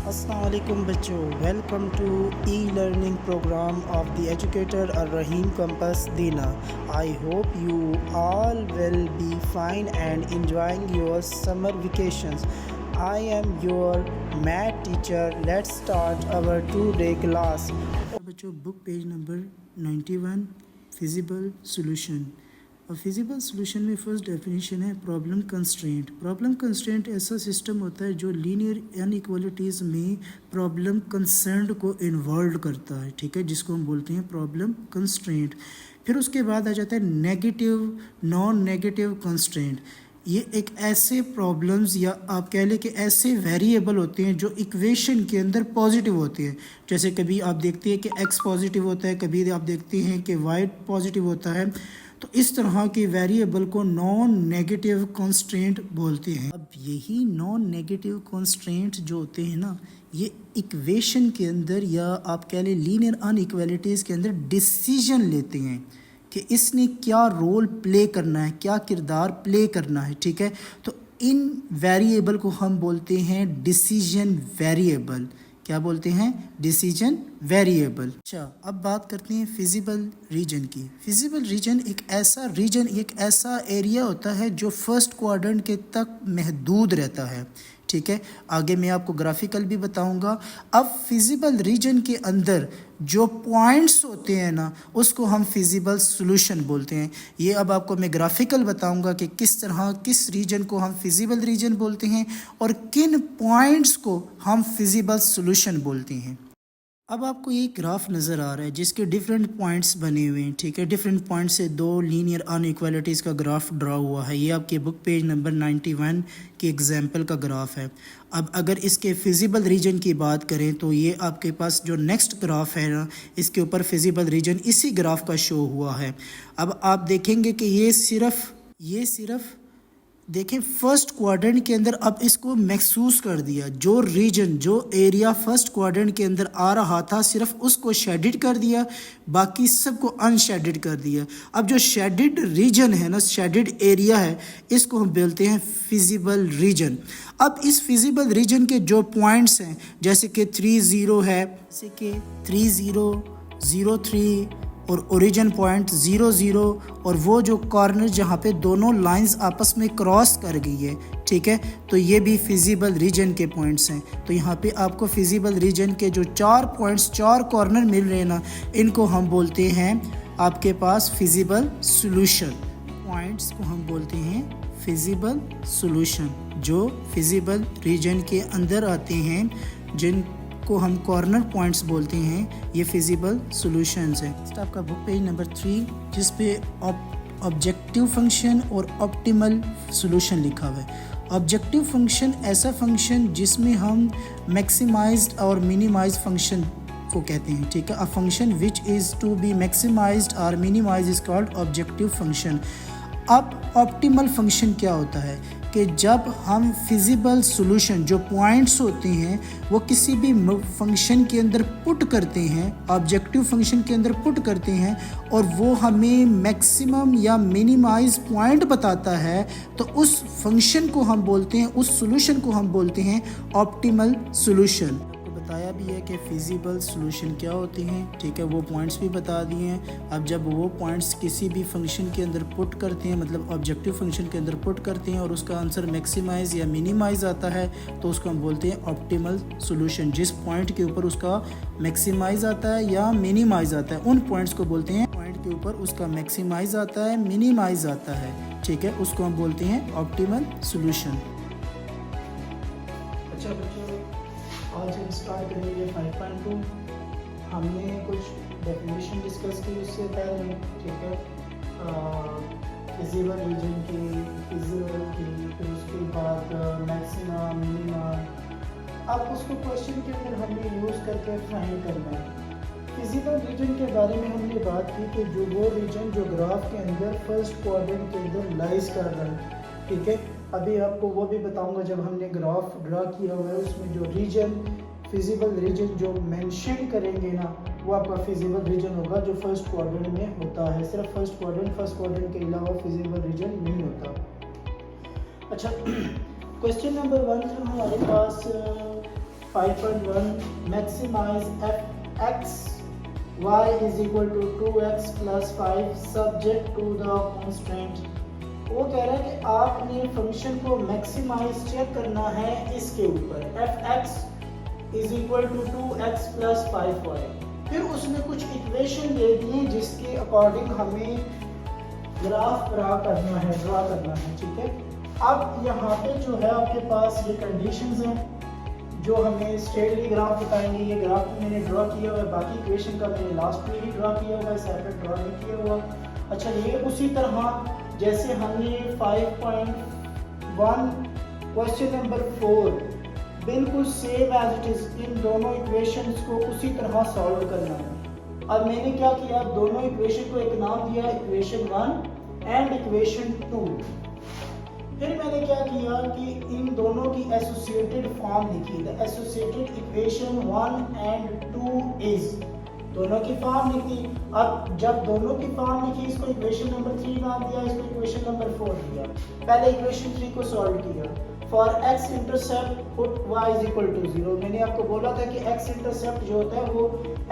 अस्सलाम वालेकुम बच्चों, welcome to e learning program of the educator Ar-Rahim Campus Dina. I hope you all will be fine and enjoying your summer vacations. I am your math teacher. Let's start our two-day class. बच्चों, book page number 91, feasible solution. और feasible solution में first definition है problem constraint. Problem constraint ऐसा system होता है जो linear अनइक्वालिटीज़ में problem concern को इन्वॉल्व करता है, ठीक है, जिसको हम बोलते हैं प्रॉब्लम कंस्ट्रेंट। फिर उसके बाद आ जाता है नेगेटिव नॉन नेगेटिव कंस्ट्रेंट। ये एक ऐसे प्रॉब्लम्स या आप कह लें कि ऐसे वेरिएबल होते हैं जो इक्वेशन के अंदर पॉजिटिव होते हैं। जैसे कभी आप देखते हैं कि एक्स पॉजिटिव होता है, कभी आप देखते हैं कि वाई पॉजिटिव होता है। तो इस तरह के वेरिएबल को नॉन नेगेटिव कंस्ट्रेंट बोलते हैं। अब यही नॉन नेगेटिव कंस्ट्रेंट जो होते हैं ना, ये इक्वेशन के अंदर या आप कह लें लीनियर अनइक्वालिटीज़ के अंदर डिसीजन लेते हैं कि इसने क्या रोल प्ले करना है, क्या किरदार प्ले करना है, ठीक है। तो इन वेरिएबल को हम बोलते हैं डिसीजन वेरिएबल। क्या बोलते हैं? Decision variable. अच्छा, अब बात करते हैं फिजिबल रीजन की। फिजिबल रीजन एक ऐसा एरिया होता है जो फर्स्ट क्वाड्रेंट के तक महदूद रहता है, ठीक है। आगे मैं आपको ग्राफिकल भी बताऊंगा। अब फिजिबल रीजन के अंदर जो पॉइंट्स होते हैं ना, उसको हम फिजिबल सॉल्यूशन बोलते हैं। ये अब आपको मैं ग्राफिकल बताऊंगा कि किस तरह किस रीजन को हम फिजिबल रीजन बोलते हैं और किन पॉइंट्स को हम फिजिबल सॉल्यूशन बोलते हैं। अब आपको ये ग्राफ नज़र आ रहा है जिसके डिफरेंट पॉइंट्स बने हुए हैं, ठीक है। डिफरेंट पॉइंट्स से दो लीनियर अनइक्वालिटीज़ का ग्राफ ड्रा हुआ है। ये आपके बुक पेज नंबर 91 की एग्जाम्पल का ग्राफ है। अब अगर इसके फिजिबल रीजन की बात करें तो ये आपके पास जो नेक्स्ट ग्राफ है ना, इसके ऊपर फिजिबल रीजन इसी ग्राफ का शो हुआ है। अब आप देखेंगे कि ये सिर्फ देखें फर्स्ट क्वाड्रेंट के अंदर अब इसको महसूस कर दिया। जो रीजन जो एरिया फर्स्ट क्वाड्रेंट के अंदर आ रहा था सिर्फ उसको शेडिड कर दिया, बाकी सबको अनशेडिड कर दिया। अब जो शेडिड रीजन है ना, शेडिड एरिया है, इसको हम बोलते हैं फिजिबल रीजन। अब इस फिजिबल रीजन के जो पॉइंट्स हैं जैसे कि 30 है, जैसे कि 3003 और ओरिजिन पॉइंट 00 और वो जो कॉर्नर जहाँ पे दोनों लाइंस आपस में क्रॉस कर गई है, ठीक है, तो ये भी फिजिबल रीजन के पॉइंट्स हैं। तो यहाँ पे आपको फिजिबल रीजन के जो 4 पॉइंट्स 4 कॉर्नर मिल रहे हैं ना, इनको हम बोलते हैं आपके पास फिजिबल सॉल्यूशन। पॉइंट्स को हम बोलते हैं फिजिबल सॉल्यूशन, जो फिजिबल रीजन के अंदर आते हैं, जिनको हम कॉर्नर पॉइंट्स बोलते हैं, ये फिजिबल सॉल्यूशंस हैं। नेक्स्ट आपका बुक पेज नंबर 3 जिस पे ऑब्जेक्टिव फंक्शन और ऑप्टिमल सॉल्यूशन लिखा हुआ है। ऑब्जेक्टिव फंक्शन ऐसा फंक्शन जिसमें हम मैक्सिमाइज्ड और मिनिमाइज फंक्शन को कहते हैं, ठीक है। A function which is to be maximized और minimize is called objective function. अब ऑप्टिमल फंक्शन क्या होता है कि जब हम फिजिबल सॉल्यूशन जो पॉइंट्स होते हैं वो किसी भी फंक्शन के अंदर पुट करते हैं, ऑब्जेक्टिव फंक्शन के अंदर पुट करते हैं और वो हमें मैक्सिमम या मिनिमाइज पॉइंट बताता है, तो उस फंक्शन को हम बोलते हैं, उस सॉल्यूशन को हम बोलते हैं ऑप्टिमल सॉल्यूशन। बताया भी है कि फिजिबल सॉल्यूशन क्या होते हैं, ठीक है, वो पॉइंट्स भी बता दिए हैं। अब जब वो पॉइंट्स किसी भी फंक्शन के अंदर पुट करते हैं, मतलब ऑब्जेक्टिव फंक्शन के अंदर पुट करते हैं और उसका आंसर मैक्सिमाइज या मिनिमाइज आता है, तो उसको हम बोलते हैं ऑप्टिमल सॉल्यूशन। जिस पॉइंट के ऊपर उसका मैक्सिमाइज आता है या मिनिमाइज आता है, उन पॉइंट्स को बोलते हैं, पॉइंट के ऊपर उसका मैक्सिमाइज आता है, मिनिमाइज आता है, ठीक है, उसको हम बोलते हैं ऑप्टिमल सॉल्यूशन। अच्छा बच्चों, आज हम स्टार्ट करेंगे 5.2। हमने कुछ डेफिनेशन डिस्कस की उससे पहले, ठीक है, फिजिबल रीजन की, फिजिबल की, फिर उसके बाद मैक्सिमा मिनिमा। अब उसको क्वेश्चन के अंदर हमने यूज़ करके फाइंड करना है। फिजिबल रीजन के बारे में हमने बात की कि जो वो रीजन जो ग्राफ के अंदर फर्स्ट क्वाड्रेंट के अंदर लाइज कर रहा है, ठीक है। अभी आपको वो भी बताऊंगा जब हमने ग्राफ ड्रा किया हुआ है उसमें जो रीजन फिजिबल रीजन जो मेंशन करेंगे ना, वो आपका फिजिबल रीजन होगा जो फर्स्ट क्वाड्रेंट में होता है। सिर्फ फर्स्ट क्वाड्रेंट के अलावा फिजिबल रीजन नहीं होता। अच्छा, क्वेश्चन नंबर 1 था हमारे पास 5.1 maximize f(x) y is equal to 2x plus 5 subject to the constraint। वो कह रहा है कि आपने फंक्शन को मैक्सिमाइज चेक करना है इसके ऊपर f(x) is equal to 2x plus 5y। फिर उसने कुछ इक्वेशन दे दी जिसके अकॉर्डिंग हमें ग्राफ ड्रा करना है, ठीक है। अब यहाँ पे जो है आपके पास ये कंडीशंस हैं जो हमें स्ट्रेटली ग्राफ बताएंगे। ये ग्राफ मैंने ड्रा किया हुआ है, बाकी इक्वेशन का मैंने लास्ट में ही ड्रा किया हुआ है, सेपरेट ड्रा नहीं किया हुआ। अच्छा, ये उसी तरह जैसे हमने 5.1 क्वेश्चन नंबर 4 बिल्कुल same as it is in दोनों इक्वेशंस को उसी तरह सॉल्व करना है। अब मैंने क्या किया, दोनों इक्वेशन को एक नाम दिया, इक्वेशन 1 एंड इक्वेशन 2। फिर मैंने क्या किया कि इन दोनों की एसोसिएटेड फॉर्म लिखी थी। एसोसिएटेड इक्वेशन 1 एंड 2 इज, दोनों की फॉर्म लिखी। अब जब दोनों की फॉर्म लिखी, इसको इक्वेशन नंबर 3 नाम दिया, इसको इक्वेशन नंबर 4 दिया। पहले इक्वेशन 3 को सॉल्व किया। For x intercept put y is equal to 0। मैंने आपको बोला था कि x इंटरसेप्ट जो होता है वो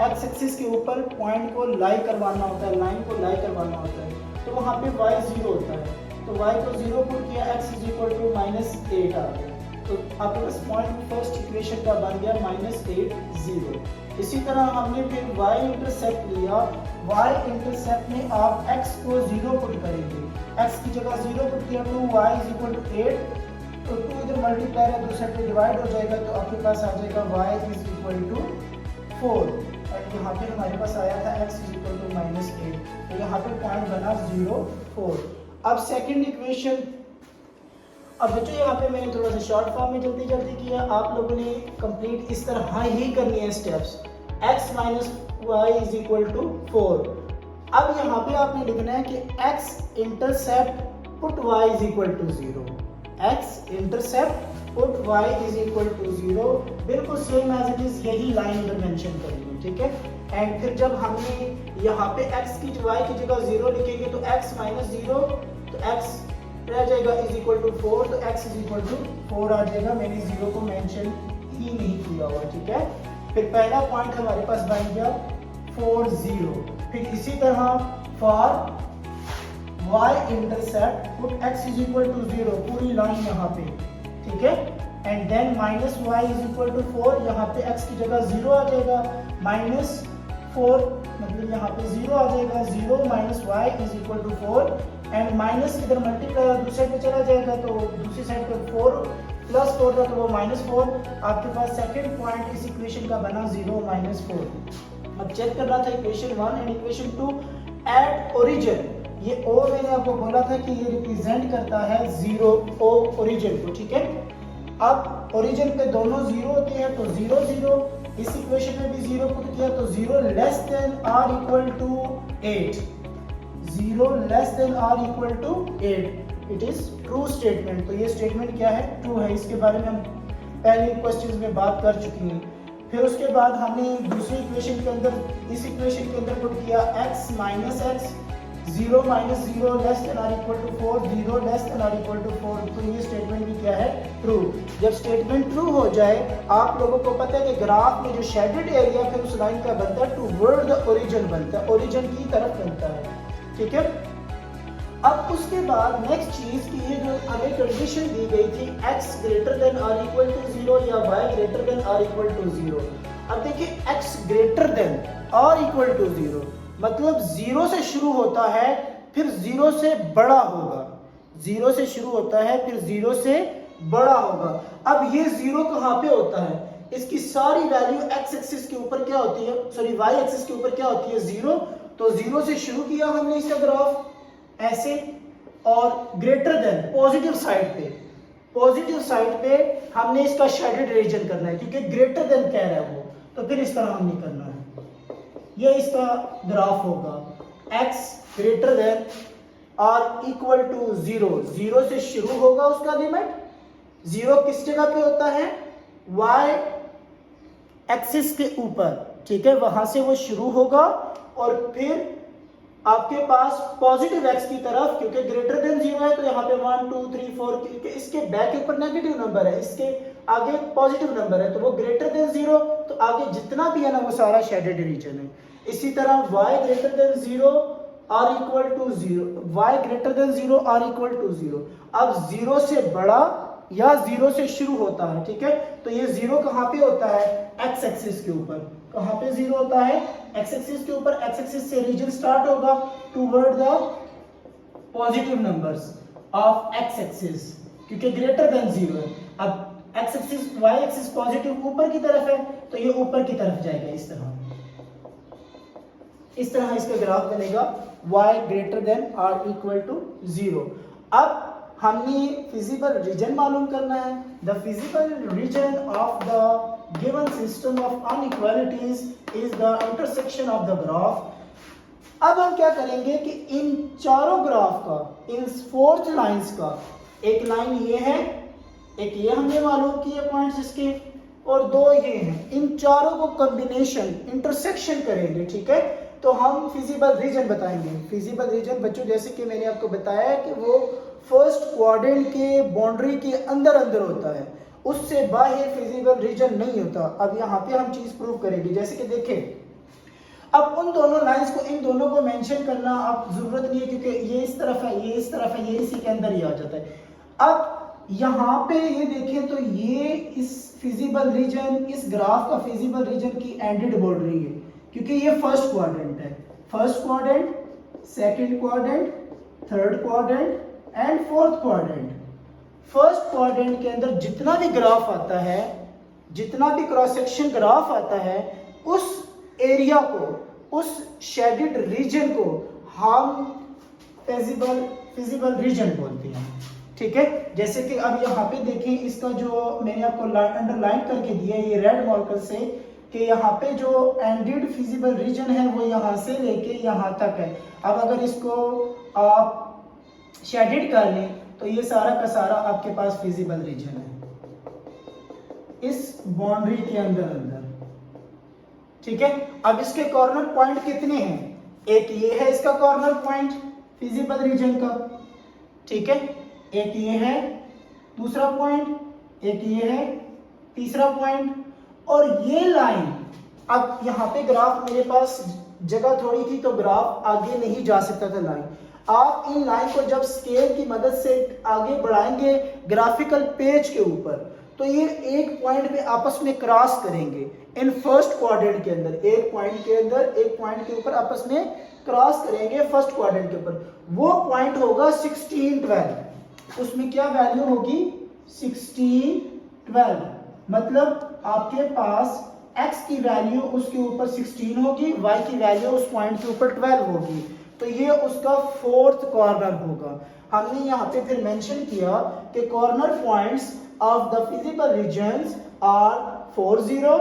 x एक्सिस के ऊपर पॉइंट को लाई करवाना होता है, लाइन को लाई करवाना होता है, तो वहाँ पे y 0 होता है। तो y को 0 पुट किया, x इज इक्वल टू -8 आ गया। तो आपके पास पॉइंट फर्स्ट इक्वेशन का बन गया -8 0। इसी तरह हमने फिर y इंटरसेप्ट लिया। y इंटरसेप्ट में आप x को 0 पुट करेंगे, x की जगह 0 पुट किया तो y इज इक्वल टू 8, तो 2 इधर मल्टीप्लाई है, दूसरे पे डिवाइड हो जाएगा, तो आपके पास आ जाएगा y इज इक्वल टू 4। और यहाँ पे हमारे पास आया था x इज इक्वल टू -8, तो यहाँ पे पॉइंट बना 0 4। अब सेकंड इक्वेशन, अब बच्चों यहाँ पे मैंने थोड़ा सा शॉर्ट फॉर्म में जल्दी किया, आप लोगों ने कंप्लीट इस तरह ही करनी है steps. x minus y is equal to 4। अब यहाँ पे आपने लिखना है कि x intercept put y is equal to 0। x intercept put y is equal to 0, बिल्कुल सेम एज इट इज, यही लाइन इधर मेंशन करेंगे, ठीक है। एंड फिर जब हमने यहाँ पे x की y की जगह 0 लिखेंगे तो x माइनस 0, तो x रह जाएगा इज इक्वल टू 4, तो x इज इक्वल टू 4 आ जाएगा। मैंने 0 को मेंशन ही नहीं किया हुआ, ठीक है। फिर पहला पॉइंट हमारे पास बन गया 4 0। फिर इसी तरह for y intercept put x is equal to 0, पूरी लाइन यहाँ पे, ठीक है। And then minus y is equal to 4, यहाँ पे x की जगह 0 आ जाएगा, -4 मतलब यहाँ पे 0 आ जाएगा, 0 minus y is equal to 4। And minus इधर मल्टीप्लाई दूसरे पे चला जाएगा, तो दूसरी साइड पे 4 प्लस 4 था तो वो -4। आपके पास सेकंड पॉइंट इस इक्वेशन का बना 0 -4। अब चेक करना था equation 1 and equation 2 at origin. ये o मैंने आपको बोला था कि ये रिप्रेजेंट करता है 0 o ओरिजिन को, ठीक है। अब ओरिजिन पे दोनों 0 होते हैं, तो 0 0, इस इक्वेशन में भी 0 पुट किया तो 0 less than or equal to 8, 0 less than or equal to 8, it is true statement. तो ये स्टेटमेंट क्या है, ट्रू है। इसके बारे में हम पहले क्वेश्चंस में बात कर चुके हैं। फिर उसके बाद हमने दूसरी इक्वेशन के अंदर, इस इक्वेशन के अंदर पुट किया x minus x, 0 minus 0 less than or equal to 4, 0 less than or equal to 4, तो ये स्टेटमेंट भी क्या है, ट्रू। जब स्टेटमेंट ट्रू हो जाए, आप लोगों को पता है कि ग्राफ में जो शेडेड एरिया फिर उस लाइन का बनता है टुवर्ड द ओरिजिन बनता है, ओरिजिन की तरफ बनता है, ठीक है। अब उसके बाद नेक्स्ट चीज की ये जो हमें कंडीशन दी गई थी x greater than or equal to 0 या y greater than or equal to 0। अब देखिए x greater than or equal to 0 मतलब 0 से शुरू होता है फिर 0 से बड़ा होगा, 0 से शुरू होता है फिर 0 से बड़ा होगा। अब ये 0 कहाँ पे होता है, इसकी सारी वैल्यू x एक्सिस के ऊपर क्या होती है, सॉरी y एक्सिस के ऊपर क्या होती है, 0। तो 0 से शुरू किया हमने इसका ग्राफ ऐसे, और ग्रेटर देन पॉजिटिव साइड पे, पॉजिटिव साइड पे हमने इसका शेडेड रीजन करना है क्योंकि ग्रेटर देन कह रहा है वो, तो फिर इस तरह हमने करना है। ये इसका ग्राफ होगा x greater than or equal to 0, 0 से शुरू होगा उसका लिमिट, 0 किस जगह पे होता है, y एक्सिस के ऊपर, ठीक है, वहां से वो शुरू होगा और फिर आपके पास पॉजिटिव x की तरफ, क्योंकि ग्रेटर देन 0 है तो यहाँ पे 1 2 3 4, क्योंकि इसके बैक के ऊपर नेगेटिव नंबर है, इसके आगे पॉजिटिव नंबर है तो वो ग्रेटर देन 0, तो आगे जितना भी है ना वो सारा शेडेड रीजन है। इसी तरह y greater than 0 or equal to 0, y greater than 0 or equal to 0। अब 0 से बड़ा या 0 से शुरू होता है, ठीक है, तो ये 0 कहाँ पे होता है, x एक्सिस के ऊपर। कहाँ पे 0 होता है, x एक्सिस के ऊपर। x एक्सिस से रीजन स्टार्ट होगा toward the positive numbers of x axis, क्योंकि ग्रेटर देन 0 है। अब x axis y axis positive ऊपर की तरफ है तो ये ऊपर की तरफ जाएगा। इस तरह इसका ग्राफ बनेगा y greater than or equal to 0। अब हमने फिजिबल रीजन मालूम करना है। The feasible region of the given system of inequalities is the intersection of the graph. अब हम क्या करेंगे कि इन चारों ग्राफ का, इन फोर्थ लाइंस का, एक लाइन ये है, एक ये हमने मालूम किए पॉइंट्स इसके, और दो ये हैं, इन चारों को कॉम्बिनेशन इंटरसेक्शन करेंगे, ठीक है, तो हम फिजिबल रीजन बताएंगे। फिजिबल रीजन बच्चों जैसे कि मैंने आपको बताया कि वो फर्स्ट क्वाड्रेंट के बाउंड्री के अंदर अंदर होता है, उससे बाहर फिजिबल रीजन नहीं होता। अब यहाँ पे हम चीज प्रूव करेंगे, जैसे कि देखें, अब उन दोनों लाइंस को, इन दोनों को मेंशन करना अब जरूरत नहीं है, क्योंकि ये इस तरफ है, ये इस तरफ है, ये इसी के अंदर ही आ जाता है। अब यहाँ पे ये देखें तो ये इस फिजिबल रीजन, इस ग्राफ का फिजिबल रीजन की एंडेड बाउंड्री है, क्योंकि ये फर्स्ट क्वाड्रेंट है। First quadrant, second quadrant, third quadrant and fourth quadrant. First quadrant के अंदर जितना भी ग्राफ आता है, जितना भी क्रॉस सेक्शन ग्राफ आता है, उस एरिया को, उस शेडेड रीजन को हम फिजिबल रीजन बोलते हैं, ठीक है। जैसे कि अब यहाँ पे देखें, इसका जो मैंने आपको अंडरलाइन करके दिया है ये रेड मार्कर से, कि यहाँ पे जो एंडेड फिजिबल रीजन है वो यहाँ से लेके यहाँ तक है। अब अगर इसको आप शेडेड कर लें तो ये सारा का सारा आपके पास फिजिबल रीजन है इस बाउंड्री के अंदर अंदर, ठीक है। अब इसके कॉर्नर पॉइंट कितने हैं, एक ये है इसका कॉर्नर पॉइंट फिजिबल रीजन का, ठीक है, एक ये है दूसरा पॉइंट, एक ये है तीसरा पॉइंट, और ये लाइन, अब यहाँ पे ग्राफ मेरे पास जगह थोड़ी थी तो ग्राफ आगे नहीं जा सकता था लाइन। आप इन लाइन को जब स्केल की मदद से आगे बढ़ाएंगे ग्राफिकल पेज के ऊपर, तो ये एक पॉइंट पे आपस में क्रॉस करेंगे। इन फर्स्ट क्वाड्रेंट के अंदर, एक पॉइंट के अंदर एक पॉइंट के ऊपर आपस में क्रॉस करेंगे फर्स्ट क्वाड्रेंट के ऊपर। वो पॉइंट होगा 16, 12। उसमें क्या वैल्यू होगी, 16, 12। मतलब आपके पास x की वैल्यू उसके ऊपर 16 होगी, y की वैल्यू उस पॉइंट के ऊपर 12 होगी, तो ये उसका फोर्थ कॉर्नर होगा। हमने यहाँ पे फिर मेंशन किया कि corner points of the feasible regions are 4, 0,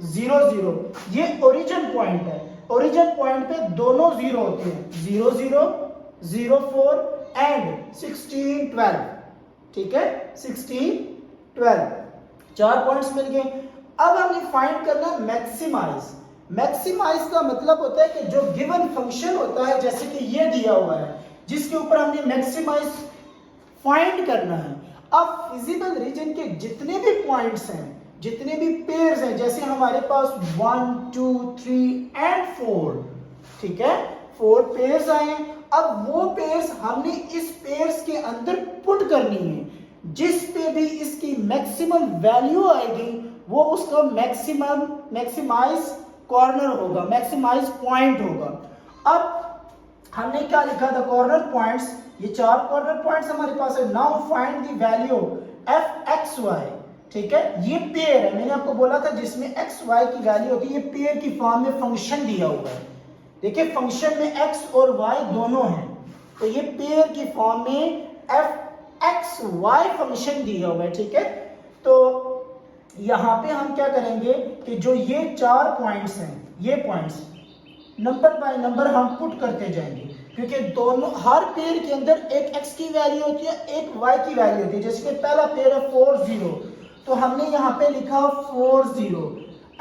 0, 0। ये ओरिजिन पॉइंट है। ओरिजिन पॉइंट पे दोनों 0 होते हैं, 0, 0, 0, 4 एंड 16, 12, ठीक है, 16, 12, 4 पॉइंट्स मिल गए। अब हमने फाइंड करना मैक्सिमाइज। मैक्सिमाइज का मतलब होता है कि जो गिवन फंक्शन होता है, जैसे कि ये दिया हुआ है जिसके ऊपर हमने मैक्सिमाइज फाइंड करना है। अब फिजिबल रीजन के जितने भी पॉइंट्स हैं, जितने भी पेयर्स हैं, जैसे हमारे पास 1, 2, 3 एंड 4, ठीक है, 4 पेयर्स आए हैं। अब वो पेयर्स हमने इस पेयर्स के अंदर पुट करनी है, जिस पे भी इसकी मैक्सिमम वैल्यू आएगी वो उसका मैक्सिमाइज कॉर्नर होगा, मैक्सिमाइज पॉइंट होगा। अब हमने क्या लिखा था, कॉर्नर पॉइंट्स, ये 4 कॉर्नर पॉइंट्स हमारे पास है। Now find the value F X Y, ठीक है, ये पेयर है, मैंने आपको बोला था जिसमें एक्स वाई की वैल्यू होती है, ये पेयर की फॉर्म में फंक्शन दिया हुआ है। देखिए फंक्शन में एक्स और वाई दोनों हैं, तो ये पेयर की फॉर्म में एफ एक्स वाई फंक्शन दिया हुआ है, ठीक है। तो यहां पे हम क्या करेंगे कि जो ये 4 पॉइंट्स हैं, ये पॉइंट्स नंबर बाय नंबर हम पुट करते जाएंगे, क्योंकि दोनों, हर पेयर के अंदर एक x की वैल्यू होती है, एक y की वैल्यू होती है। जैसे कि पहला पेयर है 4, 0, तो हमने यहाँ पे लिखा 4, 0,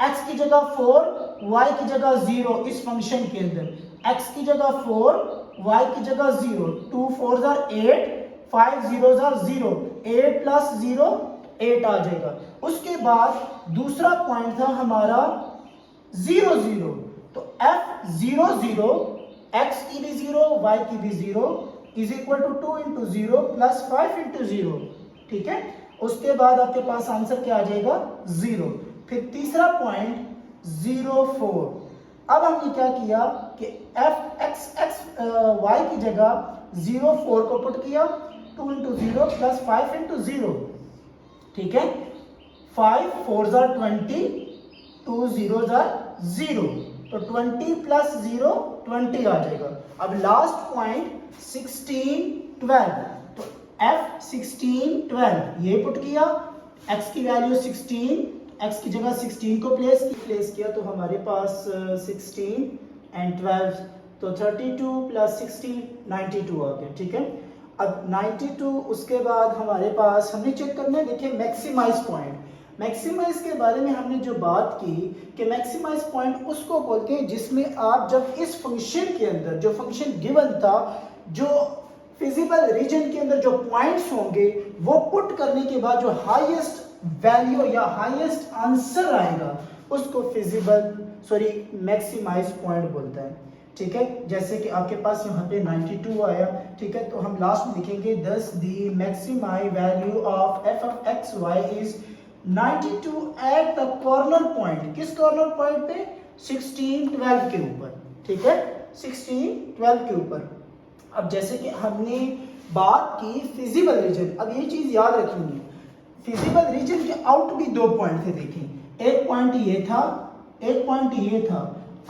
x की जगह 4, y की जगह 0। इस फंक्शन के अंदर x की जगह 4, y की जगह 0, 2 4s are 8, 5 0s are 0, 8 plus 0, 8 आ जाएगा। उसके बाद दूसरा पॉइंट था हमारा 0 0, तो f 0 0, x की भी 0 y की भी 0 is equal to 2 into 0 plus 5 into 0, ठीक है। उसके बाद आपके पास आंसर क्या आ जाएगा 0। फिर तीसरा पॉइंट 0 4। अब हमने क्या किया कि f x y की जगह 0 4 को पुट किया, 2 इंटू 0 प्लस 5 इंटू 0, ठीक है। 5 4 आर 20, 2 0 आर 0, तो 20 प्लस 0 20 आ जाएगा। अब लास्ट पॉइंट 16 12, तो f 16 12 ये पुट किया, x की वैल्यू 16, x की जगह 16 को प्लेस किया, तो हमारे पास 16 एंड 12, तो 32 प्लस 60 92 आ गया, ठीक है। अब 92 उसके बाद हमारे पास हमने चेक करना है, देखिए मैक्सिमाइज पॉइंट। मैक्सिमाइज के बारे में हमने जो बात की कि मैक्सिमाइज पॉइंट उसको बोलते हैं जिसमें आप जब इस फंक्शन के अंदर जो फंक्शन गिवन था, जो फिजिबल रीजन के अंदर जो पॉइंट्स होंगे वो पुट करने के बाद जो हाईएस्ट वैल्यू या हाईएस्ट आंसर आएगा उसको मैक्सिमाइज पॉइंट बोलता है, ठीक है। जैसे कि आपके पास यहाँ पे 92 आया, ठीक है, तो हम लास्ट में लिखेंगे thus the maximum value of f of x y is 92 at the corner point। किस कॉर्नर पॉइंट पे 16 12 के ऊपर, ठीक है, 16 12 के ऊपर। अब जैसे कि हमने बात की फिजिबल रीजन, अब ये चीज याद रखेंगे, फिजिबल रीजन के आउट भी दो पॉइंट थे, देखें एक पॉइंट ये था, एक पॉइंट ये था।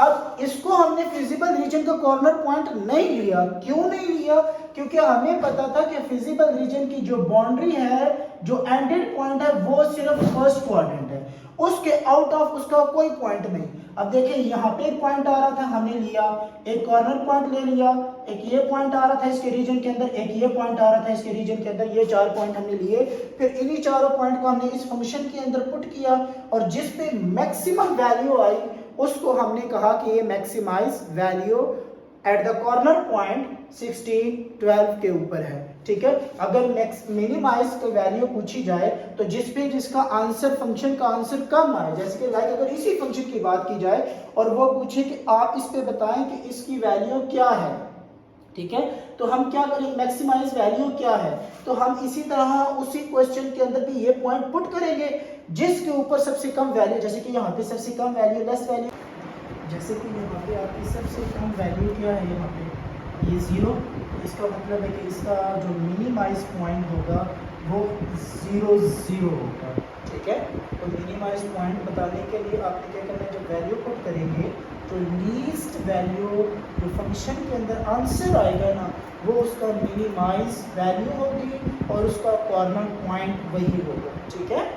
अब इसको हमने फिजिबल रीजन का कॉर्नर पॉइंट नहीं लिया, क्यों नहीं लिया? क्योंकि हमें पता था कि फिजिबल रीजन की जो बाउंड्री है, जो एंडेड पॉइंट है, वो सिर्फ फर्स्ट क्वाड्रेंट है, उसके आउट ऑफ उसका कोई पॉइंट नहीं। अब देखिए यहाँ पे एक पॉइंट आ रहा था, हमने लिया, एक कॉर्नर पॉइंट ले लिया, एक ये पॉइंट आ रहा था इसके रीजन के अंदर, एक ये पॉइंट आ रहा था इसके रीजन के अंदर, ये 4 पॉइंट हमने लिए। फिर इन्हीं चारों पॉइंट को हमने इस फंक्शन के अंदर पुट किया और जिस पे मैक्सिमम वैल्यू आई उसको हमने कहा कि ये maximize value at the corner point 16 12 के ऊपर है, ठीक है। अगर मिनिमाइज का वैल्यू पूछी जाए तो जिस पे जिसका आंसर फंक्शन का आंसर कम आए, जैसे कि लाइक अगर इसी फंक्शन की बात की जाए और वो पूछे कि आप इस पे बताएं कि इसकी वैल्यू क्या है, ठीक है, तो हम क्या करेंगे, मैक्सिमाइज वैल्यू क्या है, तो हम इसी तरह उसी क्वेश्चन के अंदर भी ये पॉइंट पुट करेंगे जिसके ऊपर सबसे कम वैल्यू, जैसे कि यहाँ पे सबसे कम वैल्यू लेस वैल्यू, जैसे कि यहाँ पे आपकी सबसे कम वैल्यू क्या है, यहाँ पे ये 0, इसका मतलब है कि इसका जो मिनिमाइज पॉइंट होगा वो 0 0 होगा, ठीक है। तो मिनिमाइज पॉइंट बताने के लिए आपने क्या करना है, जब वैल्यू पुट करेंगे तो लीस्ट वैल्यू जो फंक्शन के अंदर आंसर आएगा ना, वो उसका मिनिमाइज वैल्यू होगी और उसका कॉर्नर पॉइंट वही होगा, ठीक है।